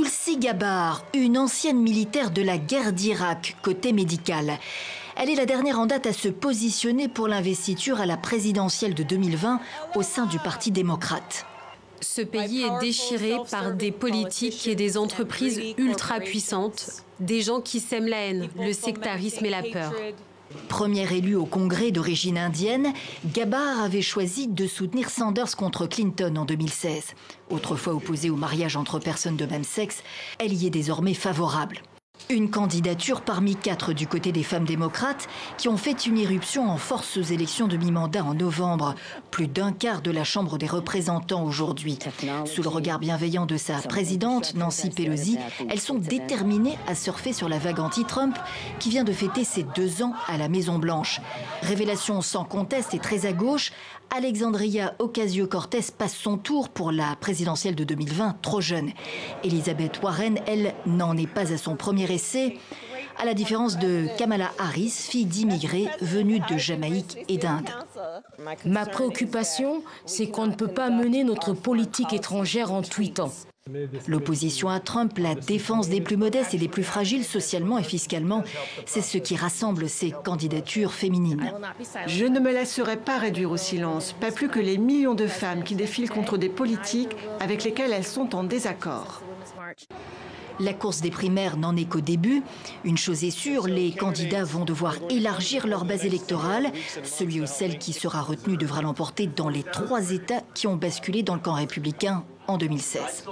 Tulsi Gabbard, une ancienne militaire de la guerre d'Irak, côté médical. Elle est la dernière en date à se positionner pour l'investiture à la présidentielle de 2020 au sein du Parti démocrate. Ce pays est déchiré par des politiques et des entreprises ultra puissantes, des gens qui sèment la haine, le sectarisme et la peur. Première élue au Congrès d'origine indienne, Gabbard avait choisi de soutenir Sanders contre Clinton en 2016. Autrefois opposée au mariage entre personnes de même sexe, elle y est désormais favorable. Une candidature parmi 4 du côté des femmes démocrates qui ont fait une irruption en force aux élections de mi-mandat en novembre. Plus d'un quart de la Chambre des représentants aujourd'hui. Sous le regard bienveillant de sa présidente, Nancy Pelosi, elles sont déterminées à surfer sur la vague anti-Trump qui vient de fêter ses 2 ans à la Maison-Blanche. Révélation sans conteste et très à gauche, Alexandria Ocasio-Cortez passe son tour pour la présidentielle de 2020, trop jeune. Elizabeth Warren, elle, n'en est pas à son premier essai, à la différence de Kamala Harris, fille d'immigrés venus de Jamaïque et d'Inde. Ma préoccupation, c'est qu'on ne peut pas mener notre politique étrangère en tweetant. L'opposition à Trump, la défense des plus modestes et des plus fragiles socialement et fiscalement, c'est ce qui rassemble ces candidatures féminines. Je ne me laisserai pas réduire au silence, pas plus que les millions de femmes qui défilent contre des politiques avec lesquelles elles sont en désaccord. La course des primaires n'en est qu'au début. Une chose est sûre, les candidats vont devoir élargir leur base électorale. Celui ou celle qui sera retenu devra l'emporter dans les 3 États qui ont basculé dans le camp républicain en 2016.